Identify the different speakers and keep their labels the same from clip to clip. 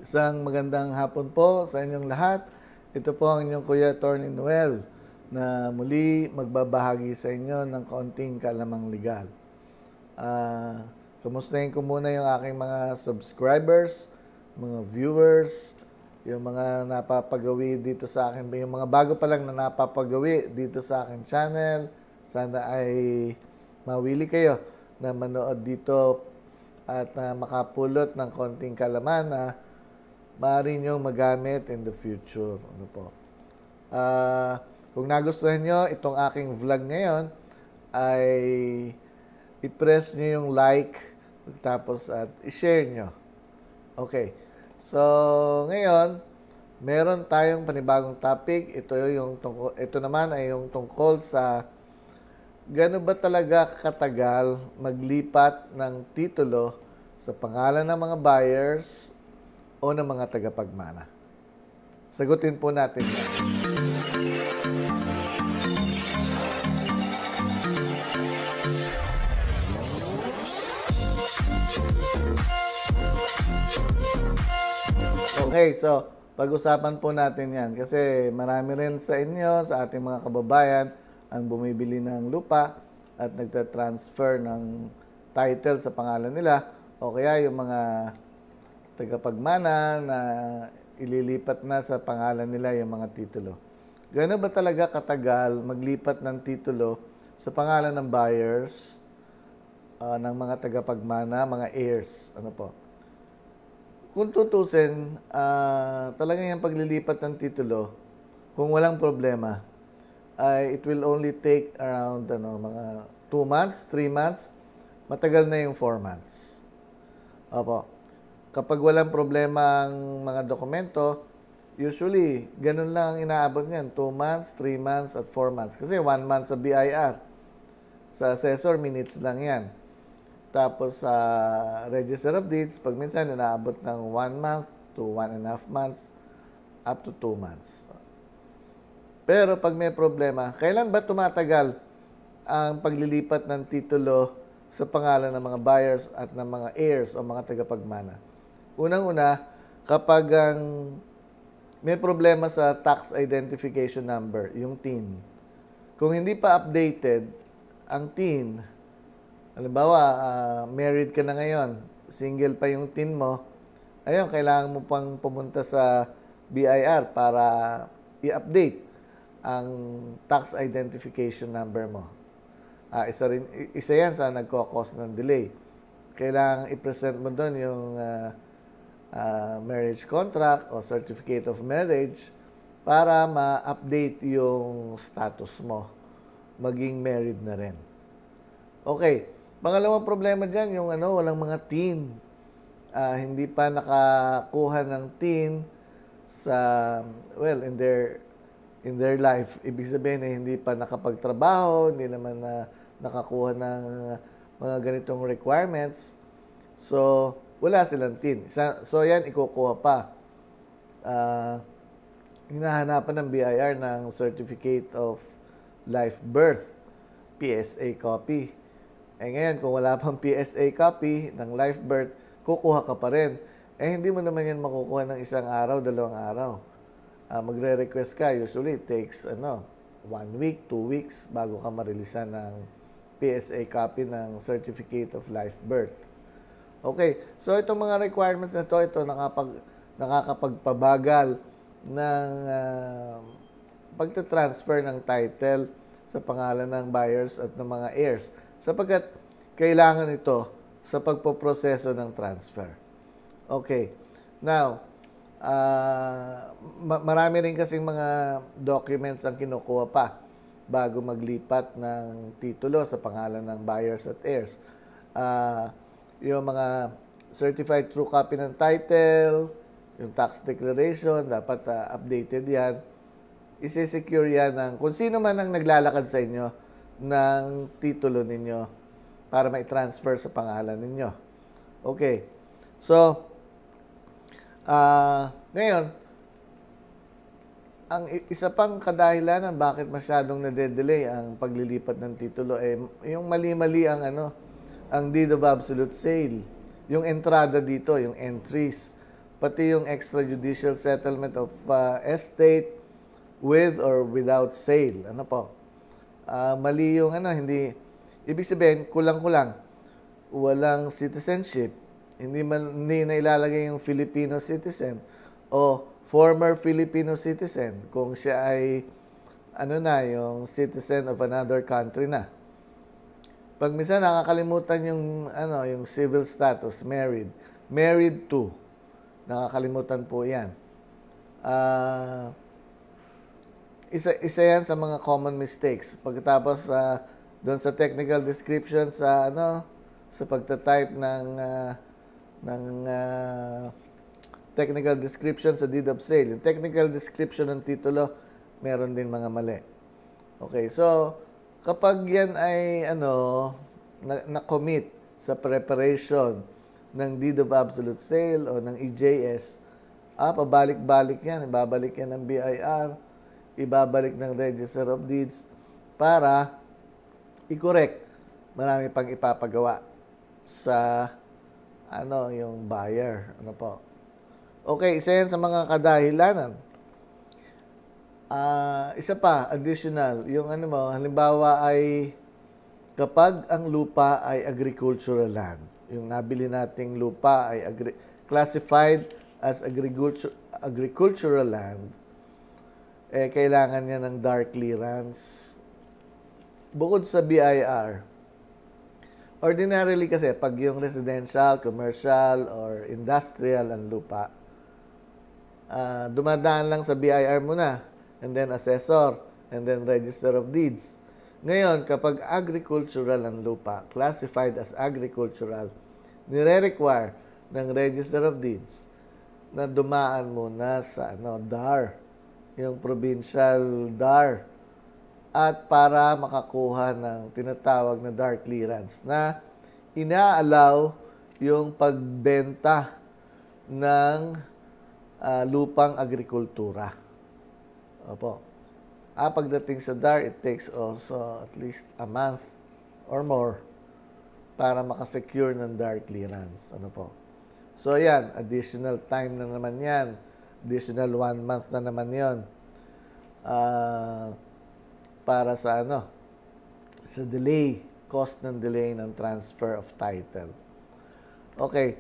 Speaker 1: Isang magandang hapon po sa inyong lahat. Ito po ang inyong Kuya Attorney Noel na muli magbabahagi sa inyo ng kaunting kalamang legal. Kamustahin ko muna yung aking mga subscribers, mga viewers, yung mga napapagawi dito sa akin, yung mga bago pa lang na napapagawi dito sa aking channel. Sana ay mawili kayo na manood dito at makapulot ng konting kalaman na maaari nyo magamit in the future. Ano po? Kung nagustuhan nyo itong aking vlog ngayon, ay i-press nyo yung like, tapos at i-share nyo. Okay. So, ngayon, meron tayong panibagong topic. Ito naman ay yung tungkol sa gaano ba talaga katagal maglipat ng titulo sa pangalan ng mga buyers o ng mga tagapagmana. Sagutin po natin yan. Okay, so pag-usapan po natin yan kasi marami rin sa inyo, sa ating mga kababayan, ang bumibili ng lupa at nagtatransfer ng title sa pangalan nila o kaya yung mga tagapagmana na ililipat na sa pangalan nila yung mga titulo. Gano'n ba talaga katagal maglipat ng titulo sa pangalan ng buyers, ng mga tagapagmana, mga heirs? Ano po? Kung tutusin, talagang yung paglilipat ng titulo, kung walang problema, it will only take around mga 2 months, 3 months, matagal na yung 4 months. Opo. Kapag walang problema ang mga dokumento, usually, ganun lang ang inaabot niyan. 2 months, 3 months, at 4 months. Kasi 1 month sa BIR. Sa assessor, minutes lang yan. Tapos sa Register of Deeds, pag minsan inaabot ng 1 month to 1.5 months, up to 2 months. Pero pag may problema, kailan ba tumatagal ang paglilipat ng titulo sa pangalan ng mga buyers at ng mga heirs o mga tagapagmana? Unang-una, kapag may problema sa tax identification number, yung TIN. Kung hindi pa updated ang TIN, halimbawa, married ka na ngayon, single pa yung TIN mo, ayun, kailangan mo pang pumunta sa BIR para i-update ang tax identification number mo. Isa yan sa nagko-cause ng delay. Kailangan i-present mo doon yung marriage contract o certificate of marriage para ma-update yung status mo. Maging married na rin. Okay. Pangalawang problema dyan, yung walang mga TIN. Hindi pa nakakuha ng TIN sa, in their life. Ibig sabihin hindi pa nakapagtrabaho, hindi naman nakakuha ng mga ganitong requirements. So, wala silang TIN. So, yan, ikukuha pa. Hinahanapan ng BIR ng Certificate of Live Birth, PSA copy. Ngayon, kung wala pang PSA copy ng live birth, kukuha ka pa rin. Hindi mo naman yan makukuha ng 1 araw, 2 araw. Magre-request ka, usually it takes 1 week, 2 weeks bago ka marilisan ng PSA copy ng Certificate of Live Birth. Okay, so itong mga requirements na ito nakakapagpabagal ng pagtatransfer ng title sa pangalan ng buyers at ng mga heirs, sapagkat kailangan ito sa pagpoproseso ng transfer. Okay. Now, marami rin kasing mga documents ang kinukuha pa bago maglipat ng titulo sa pangalan ng buyers at heirs. Yung mga certified true copy ng title, yung tax declaration, dapat updated yan. Isi-secure yan ng kung sino man ang naglalakad sa inyo ng titulo ninyo para mai-transfer sa pangalan ninyo. Okay. So, ngayon, ang isa pang kadahilanan bakit masyadong nade-delay ang paglilipat ng titulo yung mali-mali ang deed of absolute sale. Yung entrada dito, yung entries. pati yung extrajudicial settlement of estate with or without sale. Ano po? Mali yung hindi, ibig sabihin, kulang-kulang. Walang citizenship. Hindi na ilalagay yung Filipino citizen o former Filipino citizen kung siya ay yung citizen of another country na. Pag minsan nakakalimutan yung civil status, married to. Nakakalimutan po 'yan. Isa yan sa mga common mistakes. Pagkatapos doon sa technical description sa pagta-type ng technical description sa deed of sale. Yung technical description ng titulo, meron din mga mali. Okay, so kapag yan ay na-commit sa preparation ng deed of absolute sale o ng EJS, pabalik-balik yan. Ibabalik yan ng BIR, ibabalik ng Register of Deeds para i-correct. Marami pang ipapagawa sa yung buyer. Ano po? Okay, isa yan sa mga kadahilanan. Isa pa, additional, yung halimbawa ay kapag ang lupa ay agricultural land, yung nabili nating lupa ay classified as agricultural land, kailangan niya ng dark clearance. Bukod sa BIR, ordinarily kasi, pag yung residential, commercial, or industrial ang lupa, dumadaan lang sa BIR muna, and then assessor, and then register of deeds. Ngayon, kapag agricultural ang lupa, classified as agricultural, nire-require ng register of deeds na dumaan muna sa DAR, yung provincial DAR, at para makakuha ng tinatawag na dark clearance na ina-allow yung pagbenta ng lupang agrikultura. Opo. Pagdating sa DAR, it takes also at least a month or more para makasecure ng DAR clearance. Ano po? So, yan. Additional time na naman yan. Additional 1 month na naman yon para sa sa delay, cost ng delay ng transfer of title. Okay.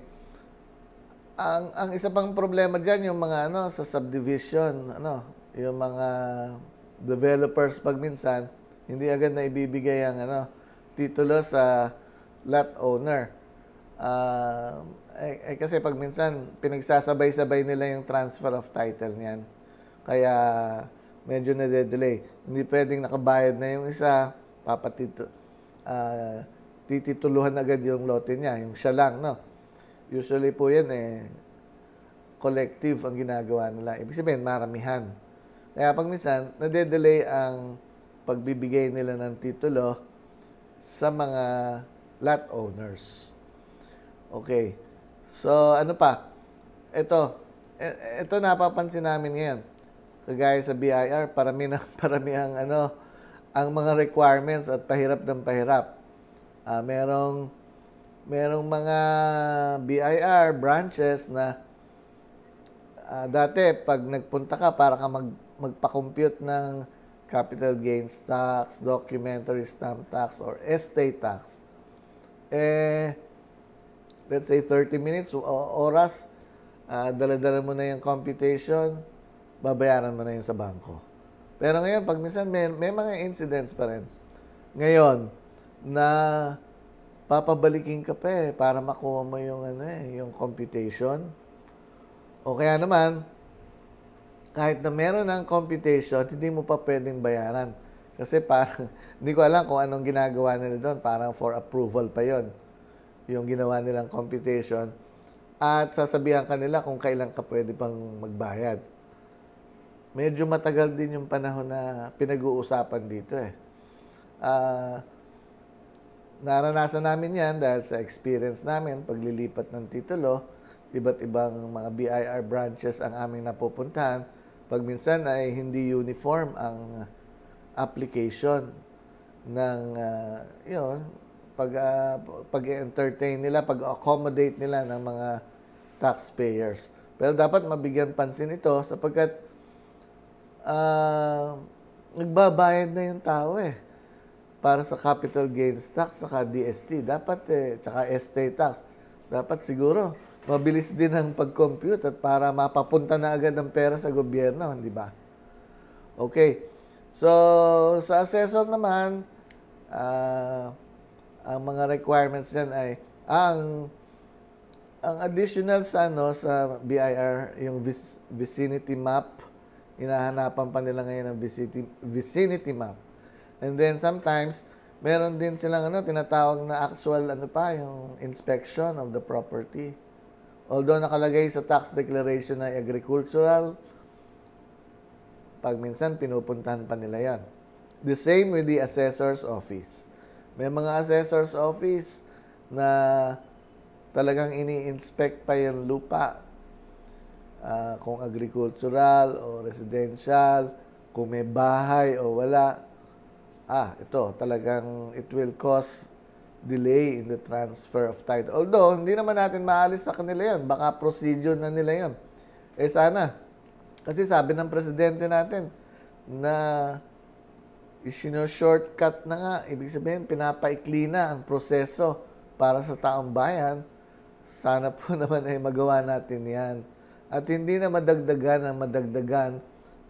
Speaker 1: Ang isa pang problema diyan yung mga sa subdivision, yung mga developers pag minsan hindi agad na ibibigay ang titulo sa lot owner. Kasi pag minsan pinagsasabay-sabay nila yung transfer of title niyan. Kaya medyo na-delay. Hindi pwedeng nakabayad na yung isa, titituluhan agad yung lote niya, yung siya lang, Usually po yan, collective ang ginagawa nila. Ibig sabihin, maramihan. Kaya pag minsan, nade-delay ang pagbibigay nila ng titulo sa mga lot owners. Okay. So, ano pa? Ito napapansin namin ngayon. Kagaya sa BIR, parami ang mga requirements at pahirap ng pahirap. Merong mga BIR branches na dati pag nagpunta ka para ka magpa-compute ng capital gains tax, documentary stamp tax, or estate tax, let's say 30 minutes, oras, dala-dala mo na yung computation, babayaran mo na yun sa bangko. Pero ngayon, pag minsan may mga incidents pa rin. Ngayon, na papabalikin ka pa para makuha mo yung yung computation. O kaya naman, kahit na meron ng computation, hindi mo pa pwedeng bayaran. Kasi parang, hindi ko alam kung anong ginagawa nila doon. Parang for approval pa yon yung ginawa nilang computation. At sasabihan ka nila kung kailan ka pwede pang magbayad. Medyo matagal din yung panahon na pinag-uusapan dito naranasan namin yan dahil sa experience namin, paglilipat ng titulo, iba't ibang mga BIR branches ang aming napupuntahan. Pag minsan ay hindi uniform ang application ng, pag-entertain nila, pag-accommodate nila ng mga taxpayers. Pero dapat mabigyan pansin ito sapagkat nagbabayad na yung tao para sa capital gains tax saka DST. Dapat saka estate tax. Dapat siguro mabilis din ang pag-compute at para mapapunta na agad ang pera sa gobyerno, hindi ba? Okay. So, sa assessor naman, ang mga requirements dyan ay ang additional sa BIR, yung vicinity map, hinahanapan pa nila ngayon ng vicinity map. And then sometimes, meron din silang tinatawag na actual yung inspection of the property. Although nakalagay sa tax declaration na agricultural, pag minsan pinupuntahan pa nila yan. The same with the assessor's office. May mga assessor's office na talagang ini-inspect pa yung lupa. Kung agricultural o residential, kung may bahay o wala. Ito talagang it will cause delay in the transfer of title. Although, hindi naman natin maalis sa kanila yun. Baka procedure na nila yun. Sana. Kasi sabi ng presidente natin na shortcut na nga. Ibig sabihin, pinapaikli na ang proseso para sa taong bayan. Sana po naman ay magawa natin yan. At hindi na madagdagan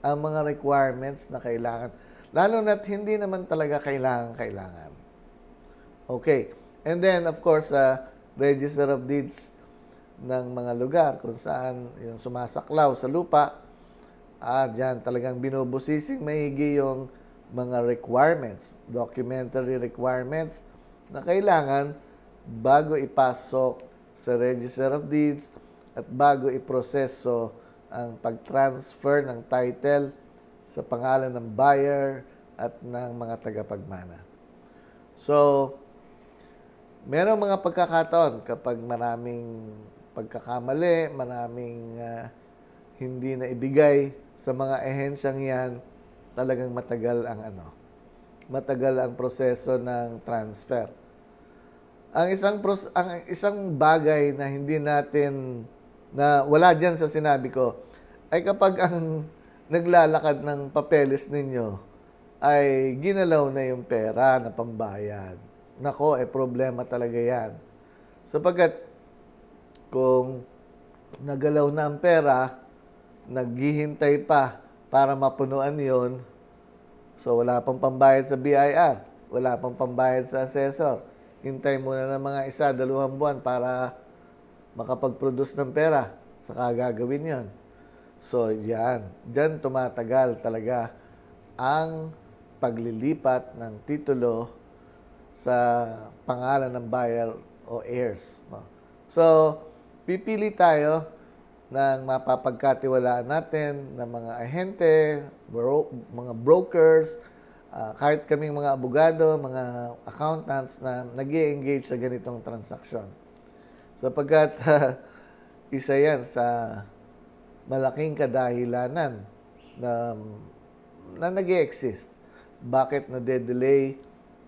Speaker 1: ang mga requirements na kailangan. Lalo na't hindi naman talaga kailangan. Okay. And then, of course, Register of Deeds ng mga lugar kung saan yung sumasaklaw sa lupa, dyan talagang binubusising maigi yung mga requirements, documentary requirements na kailangan bago ipasok sa Register of Deeds at bago iproseso ang pag-transfer ng title sa pangalan ng buyer at ng mga tagapagmana. So, merong mga pagkakataon kapag maraming pagkakamali, maraming hindi na ibigay sa mga ehensyang yan, talagang matagal ang proseso ng transfer. Ang isang bagay na hindi natin na wala diyan sa sinabi ko ay kapag ang naglalakad ng papeles ninyo ay ginalaw na yung pera na pambayad. Nako, problema talaga yan. Sapagkat kung nagalaw na ang pera, naghihintay pa para mapunuan yon, so wala pang pambayad sa BIR, wala pang pambayad sa assessor. Hintay muna ng mga 1-2 buwan para makapag-produce ng pera, saka gagawin yon. So, Diyan tumatagal talaga ang paglilipat ng titulo sa pangalan ng buyer o heirs. So, pipili tayo ng mapapagkatiwalaan natin ng mga ahente, mga brokers, kahit kaming mga abogado, mga accountants na nag-i-engage sa ganitong transaksyon. Sapagkat isa yan sa malaking kadahilanan na nag-i-exist. Bakit nade-delay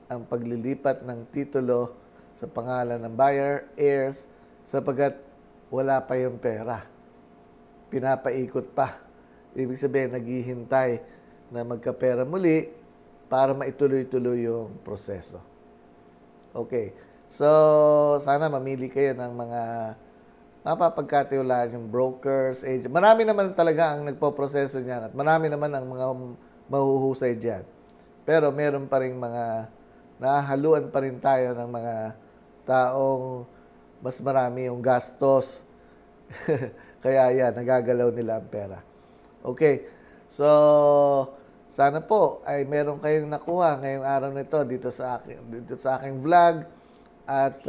Speaker 1: ang paglilipat ng titulo sa pangalan ng buyer, heirs, sapagkat wala pa yung pera. Pinapaikot pa. Ibig sabihin, naghihintay na magkapera muli para maituloy-tuloy yung proseso. Okay. So, sana mamili kayo ng mga mapapagkatiwalaan yung brokers, agent. Marami naman talaga ang nagpo-proseso niyan at marami naman ang mga mahuhusay diyan. Pero meron pa rin mga nahahaluan pa rin tayo ng mga taong mas marami yung gastos. Kaya nagagalaw nila ang pera. Okay. So, sana po ay meron kayong nakuha ngayong araw nito dito sa aking vlog at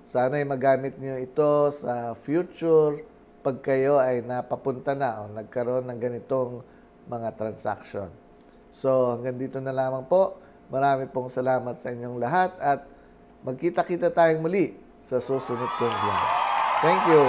Speaker 1: sana ay magamit niyo ito sa future pag kayo ay napapunta na o nagkaroon ng ganitong mga transaction. So, hanggang dito na lamang po. Marami pong salamat sa inyong lahat at magkita-kita tayong muli sa susunod kong vlog. Thank you!